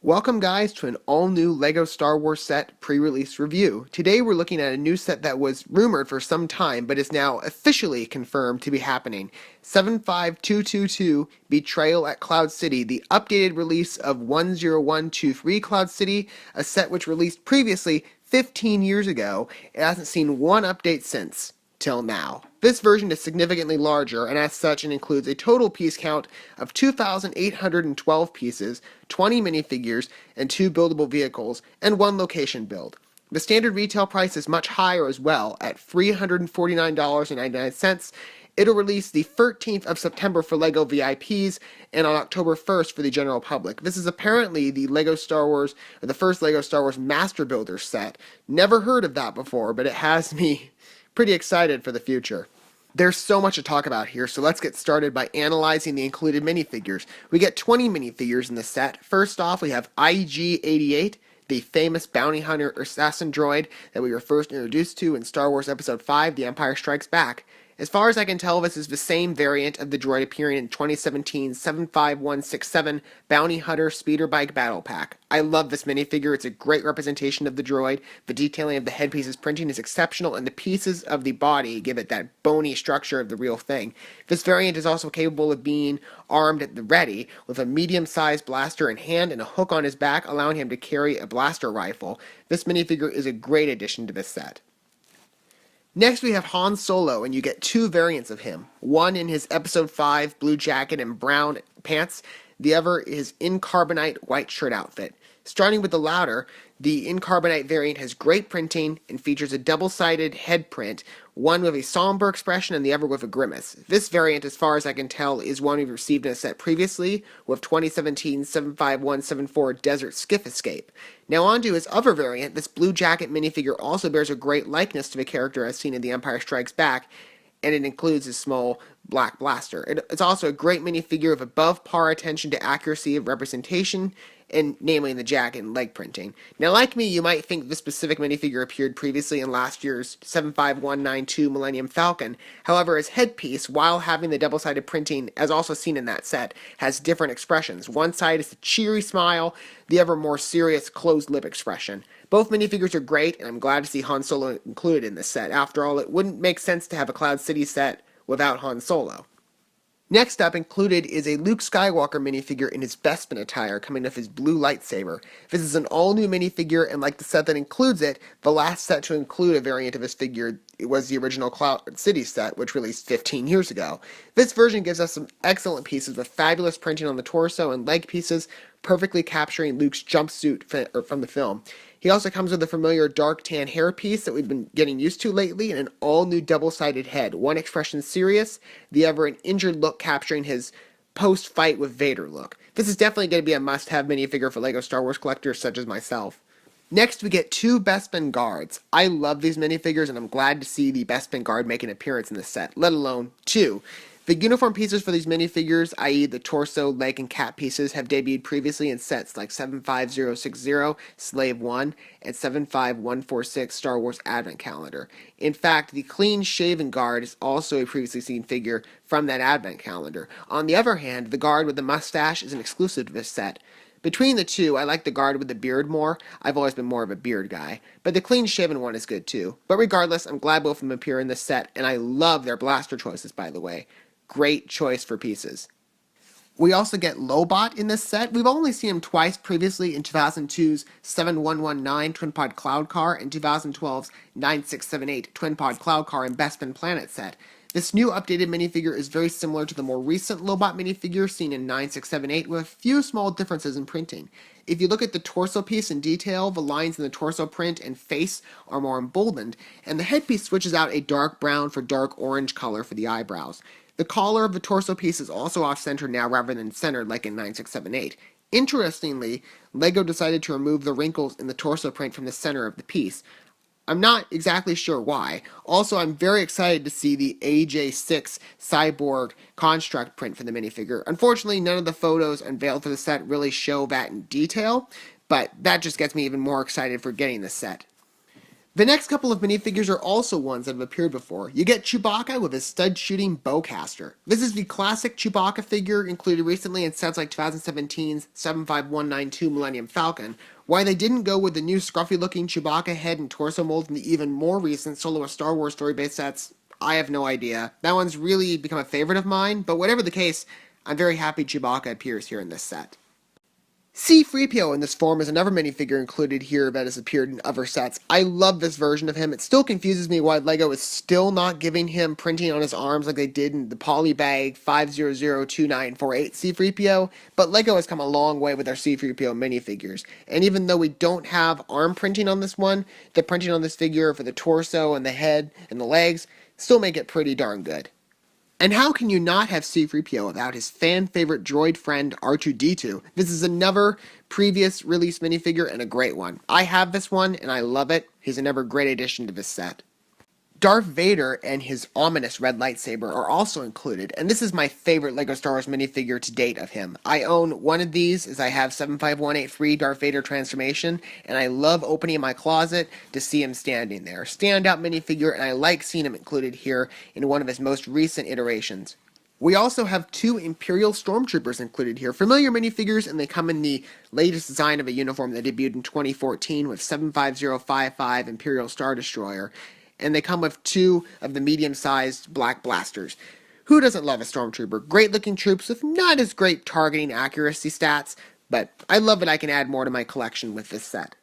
Welcome guys to an all-new LEGO Star Wars set pre-release review. Today we're looking at a new set that was rumored for some time but is now officially confirmed to be happening. 75222 Betrayal at Cloud City, the updated release of 10123 Cloud City, a set which released previously 15 years ago. It hasn't seen one update since. Till now. This version is significantly larger, and as such it includes a total piece count of 2,812 pieces, 20 minifigures, and 2 buildable vehicles, and 1 location build. The standard retail price is much higher as well, at $349.99. It'll release the 13th of September for LEGO VIPs, and on October 1st for the general public. This is apparently the LEGO Star Wars, or the first LEGO Star Wars Master Builder set. Never heard of that before, but it has me pretty excited for the future. There's so much to talk about here, so let's get started by analyzing the included minifigures. We get 20 minifigures in the set. First off, we have IG-88, the famous bounty hunter assassin droid that we were first introduced to in Star Wars Episode 5, The Empire Strikes Back. As far as I can tell, this is the same variant of the droid appearing in 2017 75167 Bounty Hunter Speeder Bike Battle Pack. I love this minifigure. It's a great representation of the droid. The detailing of the headpiece's printing is exceptional, and the pieces of the body give it that bony structure of the real thing. This variant is also capable of being armed at the ready, with a medium-sized blaster in hand and a hook on his back, allowing him to carry a blaster rifle. This minifigure is a great addition to this set. Next we have Han Solo, and you get 2 variants of him. One in his Episode 5 blue jacket and brown pants, the other is in carbonite white shirt outfit. Starting with the latter, the in carbonite variant has great printing and features a double-sided head print, one with a somber expression and the other with a grimace. This variant, as far as I can tell, is one we've received in a set previously with 2017 75174 Desert Skiff Escape. Now on to his other variant. This blue jacket minifigure also bears a great likeness to the character as seen in The Empire Strikes Back, and it includes his small black blaster. It's also a great minifigure of above par attention to accuracy of representation, and namely in the jacket and leg printing. Now like me, you might think this specific minifigure appeared previously in last year's 75192 Millennium Falcon. However, his headpiece, while having the double-sided printing, as also seen in that set, has different expressions. One side is a cheery smile, the other more serious closed lip expression. Both minifigures are great, and I'm glad to see Han Solo included in this set. After all, it wouldn't make sense to have a Cloud City set without Han Solo. Next up included is a Luke Skywalker minifigure in his Bespin attire, coming with his blue lightsaber. This is an all-new minifigure, and like the set that includes it, the last set to include a variant of his figure was the original Cloud City set, which released 15 years ago. This version gives us some excellent pieces with fabulous printing on the torso and leg pieces, perfectly capturing Luke's jumpsuit from the film. He also comes with a familiar dark tan hairpiece that we've been getting used to lately, and an all-new double-sided head. One expression serious, the other an injured look capturing his post-fight with Vader look. This is definitely going to be a must-have minifigure for LEGO Star Wars collectors such as myself. Next, we get 2 Bespin guards. I love these minifigures, and I'm glad to see the Bespin guard make an appearance in this set, let alone 2. The uniform pieces for these minifigures, i.e. the torso, leg, and cap pieces, have debuted previously in sets like 75060 Slave 1 and 75146 Star Wars Advent Calendar. In fact, the clean-shaven guard is also a previously seen figure from that Advent Calendar. On the other hand, the guard with the mustache is an exclusive to this set. Between the two, I like the guard with the beard more. I've always been more of a beard guy. But the clean-shaven one is good too. But regardless, I'm glad both of them appear in this set, and I love their blaster choices, by the way. Great choice for pieces. We also get Lobot in this set. We've only seen him twice previously in 2002's 7119 Twin Pod Cloud Car and 2012's 9678 Twin Pod Cloud Car and Bespin Planet set. This new updated minifigure is very similar to the more recent Lobot minifigure seen in 9678 with a few small differences in printing. If you look at the torso piece in detail, the lines in the torso print and face are more emboldened, and the headpiece switches out a dark brown for dark orange color for the eyebrows. The collar of the torso piece is also off-center now rather than centered like in 9678. Interestingly, LEGO decided to remove the wrinkles in the torso print from the center of the piece. I'm not exactly sure why. Also, I'm very excited to see the AJ6 Cyborg construct print for the minifigure. Unfortunately, none of the photos unveiled for the set really show that in detail, but that just gets me even more excited for getting this set. The next couple of minifigures are also ones that have appeared before. You get Chewbacca with his stud-shooting bowcaster. This is the classic Chewbacca figure included recently in sets like 2017's 75192 Millennium Falcon. Why they didn't go with the new scruffy-looking Chewbacca head and torso mold in the even more recent Solo a Star Wars story-based sets, I have no idea. That one's really become a favorite of mine, but whatever the case, I'm very happy Chewbacca appears here in this set. C-3PO in this form is another minifigure included here that has appeared in other sets. I love this version of him. It still confuses me why LEGO is still not giving him printing on his arms like they did in the Polybag 5002948 C-3PO, but LEGO has come a long way with their C-3PO minifigures. And even though we don't have arm printing on this one, the printing on this figure for the torso and the head and the legs still make it pretty darn good. And how can you not have C-3PO without his fan-favorite droid friend R2-D2? This is another previous release minifigure and a great one. I have this one and I love it. He's another great addition to this set. Darth Vader and his ominous red lightsaber are also included, and this is my favorite LEGO Star Wars minifigure to date of him. I own one of these, as I have 75183 Darth Vader Transformation, and I love opening my closet to see him standing there. Standout minifigure, and I like seeing him included here in one of his most recent iterations. We also have two Imperial Stormtroopers included here. Familiar minifigures, and they come in the latest design of a uniform that debuted in 2014 with 75055 Imperial Star Destroyer. And they come with two of the medium-sized black blasters. Who doesn't love a Stormtrooper? Great-looking troops with not as great targeting accuracy stats, but I love that I can add more to my collection with this set.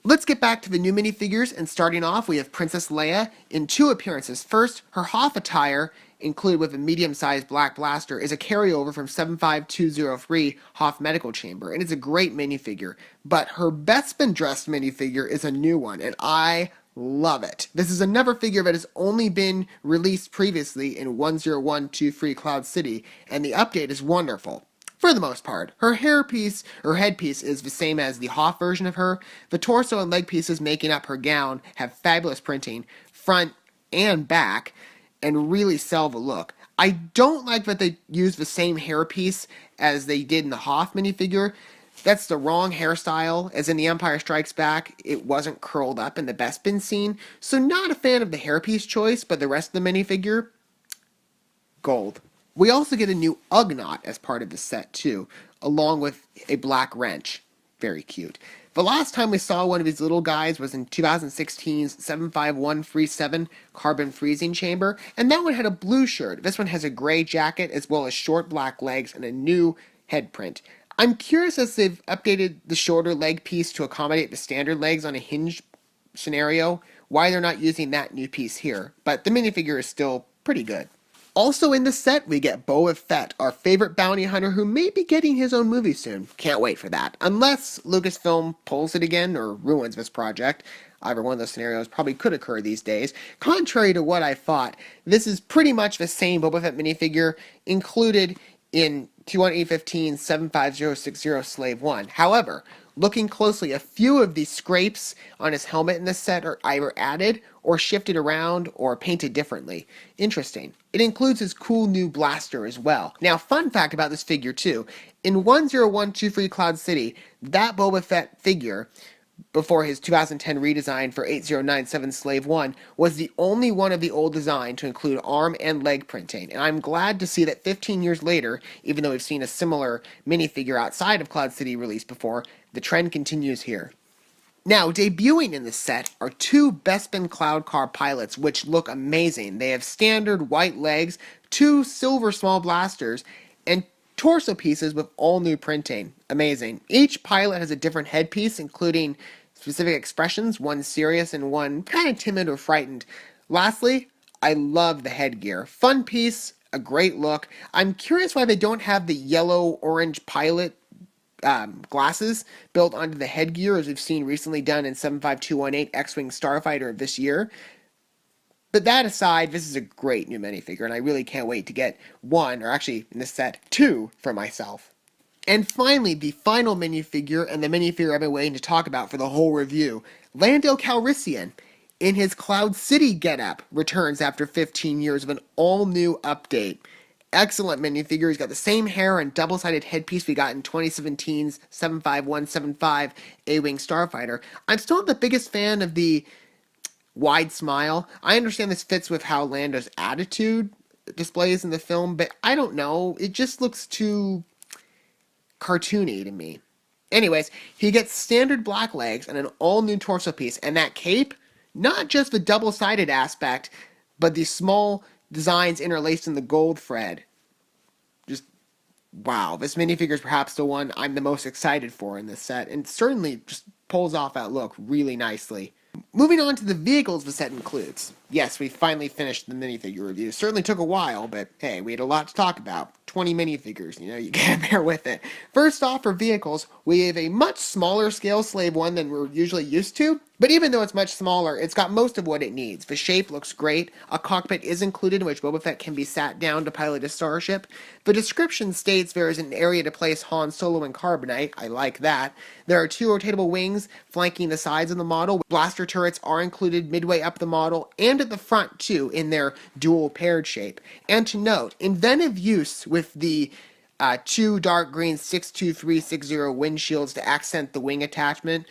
Let's get back to the new minifigures, and starting off, we have Princess Leia in two appearances. First, her Hoth attire, included with a medium-sized black blaster, is a carryover from 75203 Hoth Medical Chamber, and it's a great minifigure. But her Bespin dressed minifigure is a new one, and I love it. This is another figure that has only been released previously in 10123 Cloud City, and the update is wonderful. For the most part, her headpiece is the same as the Hoth version of her. The torso and leg pieces making up her gown have fabulous printing, front and back, and really sell the look. I don't like that they use the same hairpiece as they did in the Hoth minifigure. That's the wrong hairstyle, as in The Empire Strikes Back, it wasn't curled up in the Bespin scene, so not a fan of the hairpiece choice, but the rest of the minifigure, gold. We also get a new Ugnaught as part of the set too, along with a black wrench. Very cute. The last time we saw one of these little guys was in 2016's 75137 Carbon Freezing Chamber, and that one had a blue shirt. This one has a gray jacket as well as short black legs and a new head print. I'm curious as they've updated the shorter leg piece to accommodate the standard legs on a hinge scenario, why they're not using that new piece here, but the minifigure is still pretty good. Also in the set, we get Boba Fett, our favorite bounty hunter who may be getting his own movie soon. Can't wait for that. Unless Lucasfilm pulls it again or ruins this project. Either one of those scenarios probably could occur these days. Contrary to what I thought, this is pretty much the same Boba Fett minifigure included in T1E15 75060 Slave 1. However, looking closely, a few of the scrapes on his helmet in this set are either added or shifted around or painted differently. Interesting. It includes his cool new blaster as well. Now, fun fact about this figure too. In 10123 Cloud City, that Boba Fett figure, before his 2010 redesign for 8097 Slave 1, was the only one of the old design to include arm and leg printing. And I'm glad to see that 15 years later, even though we've seen a similar minifigure outside of Cloud City released before, the trend continues here. Now, debuting in this set are two Bespin Cloud Car pilots, which look amazing. They have standard white legs, two silver small blasters, and torso pieces with all new printing. Amazing. Each pilot has a different headpiece, including specific expressions, one serious and one kind of timid or frightened. Lastly, I love the headgear. Fun piece, a great look. I'm curious why they don't have the yellow-orange pilot glasses built onto the headgear, as we've seen recently done in 75218 X-Wing Starfighter of this year. But that aside, this is a great new minifigure, and I really can't wait to get one, or actually, in this set, two for myself. And finally, the final minifigure, and the minifigure I've been waiting to talk about for the whole review, Lando Calrissian, in his Cloud City getup, returns after 15 years of an all-new update. Excellent minifigure. He's got the same hair and double-sided headpiece we got in 2017's 75175 A-Wing Starfighter. I'm still not the biggest fan of the wide smile. I understand this fits with how Lando's attitude displays in the film, but I don't know. It just looks too cartoony to me. Anyways, he gets standard black legs and an all new torso piece, and that cape, not just the double sided aspect, but the small designs interlaced in the gold thread. Just wow, this minifigure is perhaps the one I'm the most excited for in this set, and certainly just pulls off that look really nicely. Moving on to the vehicles the set includes. Yes, we finally finished the minifigure review. Certainly took a while, but hey, we had a lot to talk about. 20 minifigures, you gotta bear with it. First off, for vehicles, we have a much smaller scale Slave One than we're usually used to, but even though it's much smaller, it's got most of what it needs. The shape looks great, a cockpit is included in which Boba Fett can be sat down to pilot a starship. The description states there is an area to place Han Solo and Carbonite, I like that. There are 2 rotatable wings flanking the sides of the model. Blaster turrets are included midway up the model and at the front too in their dual paired shape. And to note, inventive use with the 2 dark green 62360 windshields to accent the wing attachment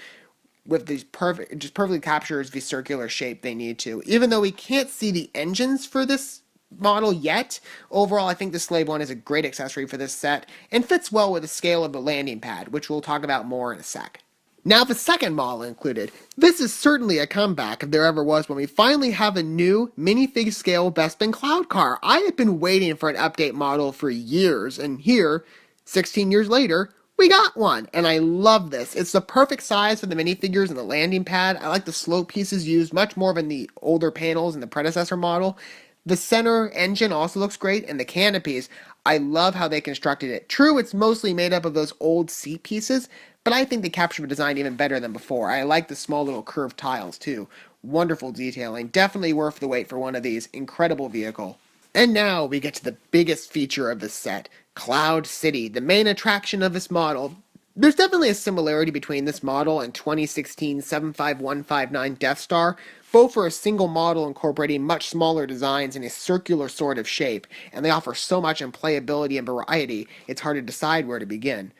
with these perfectly captures the circular shape they need to. Even though we can't see the engines for this model yet, overall I think the Slave One is a great accessory for this set and fits well with the scale of the landing pad, which we'll talk about more in a sec. Now the second model included. This is certainly a comeback if there ever was when we finally have a new minifig scale Bespin Cloud Car. I have been waiting for an update model for years, and here, 16 years later, we got one, and I love this. It's the perfect size for the minifigures and the landing pad. I like the slope pieces used much more than the older panels in the predecessor model. The center engine also looks great, and the canopies, I love how they constructed it. True, it's mostly made up of those old seat pieces, but I think they capture the design even better than before. I like the small little curved tiles too. Wonderful detailing. Definitely worth the wait for one of these. Incredible vehicle. And now we get to the biggest feature of the set, Cloud City, the main attraction of this model. There's definitely a similarity between this model and 2016 75159 Death Star. Both are a single model incorporating much smaller designs in a circular sort of shape, and they offer so much in playability and variety, it's hard to decide where to begin.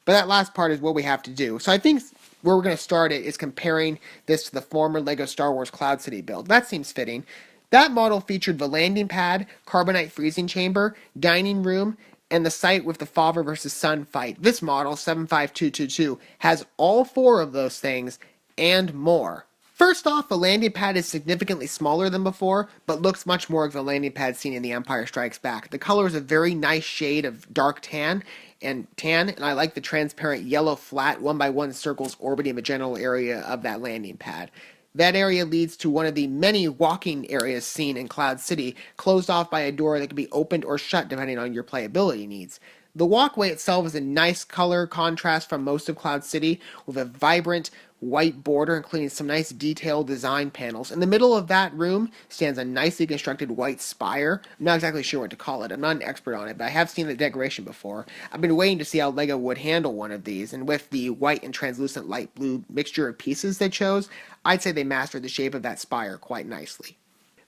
But that last part is what we have to do. So I think where we're going to start it is comparing this to the former LEGO Star Wars Cloud City build. That seems fitting. That model featured the landing pad, carbonite freezing chamber, dining room, and the site with the father versus son fight. This model, 75222, has all 4 of those things and more. First off, the landing pad is significantly smaller than before, but looks much more like the landing pad seen in The Empire Strikes Back. The color is a very nice shade of dark tan, and I like the transparent yellow flat 1x1 circles orbiting the general area of that landing pad. That area leads to one of the many walking areas seen in Cloud City, closed off by a door that can be opened or shut depending on your playability needs. The walkway itself is a nice color contrast from most of Cloud City, with a vibrant white border including some nice detailed design panels. In the middle of that room stands a nicely constructed white spire. I'm not exactly sure what to call it. I'm not an expert on it, but I have seen the decoration before. I've been waiting to see how LEGO would handle one of these, and with the white and translucent light blue mixture of pieces they chose, I'd say they mastered the shape of that spire quite nicely.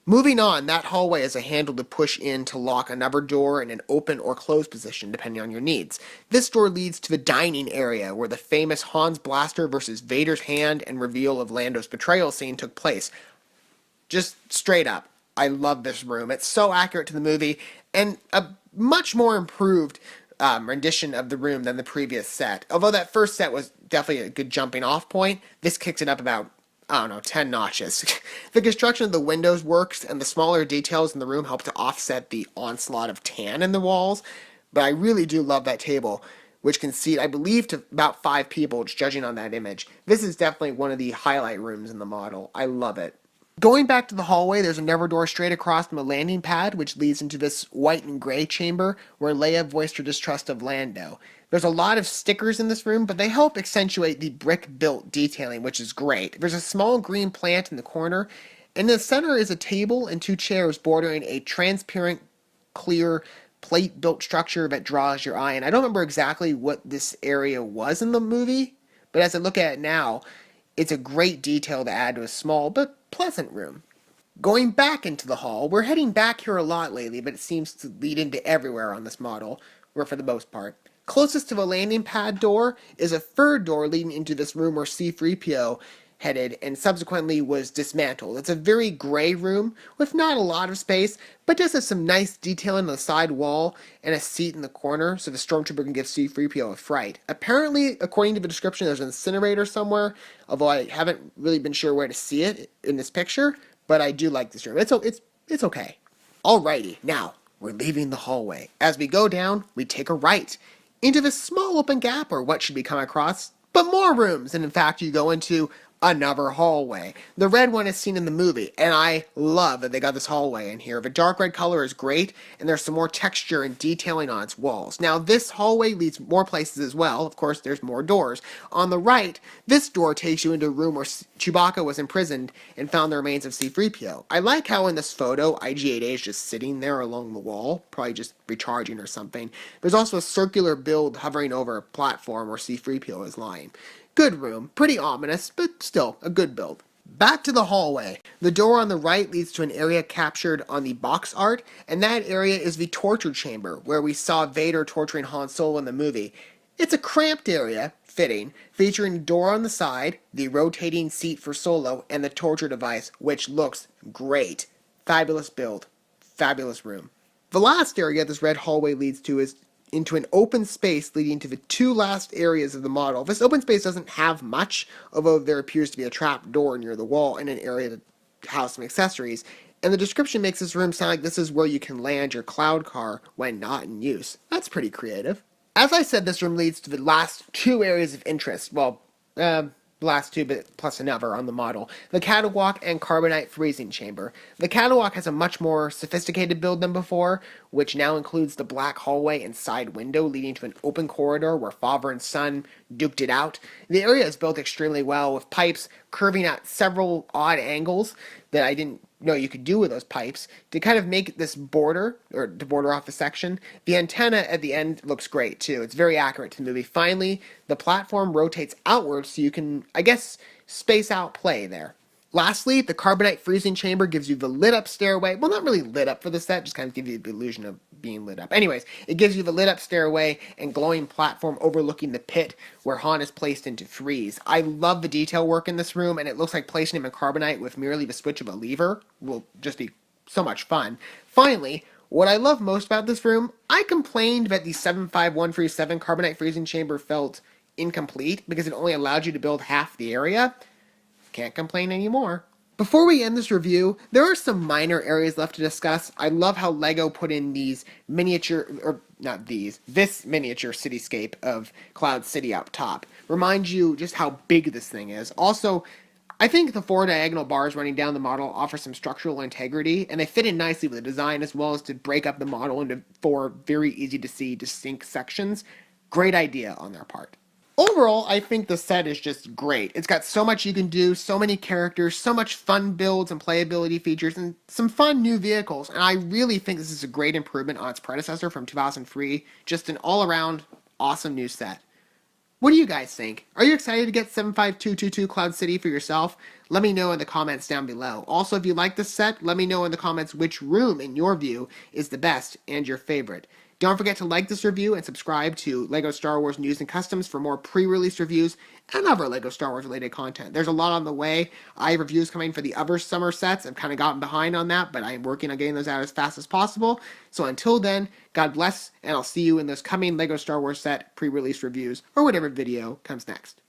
Moving on, that hallway has a handle to push in to lock another door in an open or closed position depending on your needs. This door leads to the dining area where the famous Han's blaster versus Vader's hand and reveal of Lando's betrayal scene took place. Just straight up, I love this room. It's so accurate to the movie and a much more improved rendition of the room than the previous set. Although that first set was definitely a good jumping off point, this kicks it up about 10 notches. The construction of the windows works, and the smaller details in the room help to offset the onslaught of tan in the walls, but I really do love that table, which can seat, I believe, to about 5 people, just judging on that image. This is definitely one of the highlight rooms in the model. I love it. Going back to the hallway, there's another door straight across from the landing pad, which leads into this white and gray chamber where Leia voiced her distrust of Lando. There's a lot of stickers in this room, but they help accentuate the brick-built detailing, which is great. There's a small green plant in the corner, and in the center is a table and 2 chairs bordering a transparent, clear, plate-built structure that draws your eye. And I don't remember exactly what this area was in the movie, but as I look at it now, it's a great detail to add to a small but pleasant room. Going back into the hall, we're heading back here a lot lately, but it seems to lead into everywhere on this model, or for the most part. Closest to the landing pad door is a third door leading into this room where C-3PO headed and subsequently was dismantled. It's a very gray room with not a lot of space, but does have some nice detailing on the side wall and a seat in the corner so the stormtrooper can give C-3PO a fright. Apparently, according to the description, there's an incinerator somewhere, although I haven't really been sure where to see it in this picture, but I do like this room. It's okay. Alrighty, now we're leaving the hallway. As we go down, we take a right into this small open gap, or what should we come across but more rooms. And in fact, you go into another hallway. The red one is seen in the movie, and I love that they got this hallway in here. The dark red color is great, and there's some more texture and detailing on its walls. Now, this hallway leads more places as well. Of course, there's more doors. On the right, this door takes you into a room where Chewbacca was imprisoned and found the remains of C-3PO. I like how in this photo, IG-8A is just sitting there along the wall, probably just recharging or something. There's also a circular build hovering over a platform where C-3PO is lying. Good room, pretty ominous, but still a good build. Back to the hallway. The door on the right leads to an area captured on the box art, and that area is the torture chamber, where we saw Vader torturing Han Solo in the movie. It's a cramped area, fitting, featuring a door on the side, the rotating seat for Solo, and the torture device, which looks great. Fabulous build. Fabulous room. The last area this red hallway leads to is into an open space leading to the two last areas of the model. This open space doesn't have much, although there appears to be a trap door near the wall and an area to house some accessories. And the description makes this room sound like this is where you can land your cloud car when not in use. That's pretty creative. As I said, this room leads to the last two areas of interest. Well, last two, but plus another on the model. The catwalk and carbonite freezing chamber. The catwalk has a much more sophisticated build than before, which now includes the black hallway and side window leading to an open corridor where father and son duked it out. The area is built extremely well, with pipes curving at several odd angles that I didn't know you could do with those pipes to kind of make this border, or to border off the section. The antenna at the end looks great too. It's very accurate to the movie. Finally, the platform rotates outwards so you can, I guess, space out play there. Lastly, the carbonite freezing chamber gives you the lit up stairway. Well, not really lit up for the set, just kind of gives you the illusion of being lit up. Anyways, it gives you the lit up stairway and glowing platform overlooking the pit where Han is placed into freeze. I love the detail work in this room, and it looks like placing him in carbonite with merely the switch of a lever will just be so much fun. Finally, what I love most about this room, I complained that the 75137 carbonite freezing chamber felt incomplete because it only allowed you to build half the area. Can't complain anymore. Before we end this review, there are some minor areas left to discuss. I love how LEGO put in these miniature, or not these, this miniature cityscape of Cloud City up top. Reminds you just how big this thing is. Also, I think the four diagonal bars running down the model offer some structural integrity, and they fit in nicely with the design as well as to break up the model into four very easy to see distinct sections. Great idea on their part. Overall, I think the set is just great. It's got so much you can do, so many characters, so much fun builds and playability features, and some fun new vehicles, and I really think this is a great improvement on its predecessor from 2003. Just an all-around awesome new set. What do you guys think? Are you excited to get 75222 Cloud City for yourself? Let me know in the comments down below. Also, if you like this set, let me know in the comments which room, in your view, is the best and your favorite. Don't forget to like this review and subscribe to LEGO Star Wars News and Customs for more pre-release reviews and other LEGO Star Wars related content. There's a lot on the way. I have reviews coming for the other summer sets. I've kind of gotten behind on that, but I am working on getting those out as fast as possible. So until then, God bless, and I'll see you in those coming LEGO Star Wars set pre-release reviews or whatever video comes next.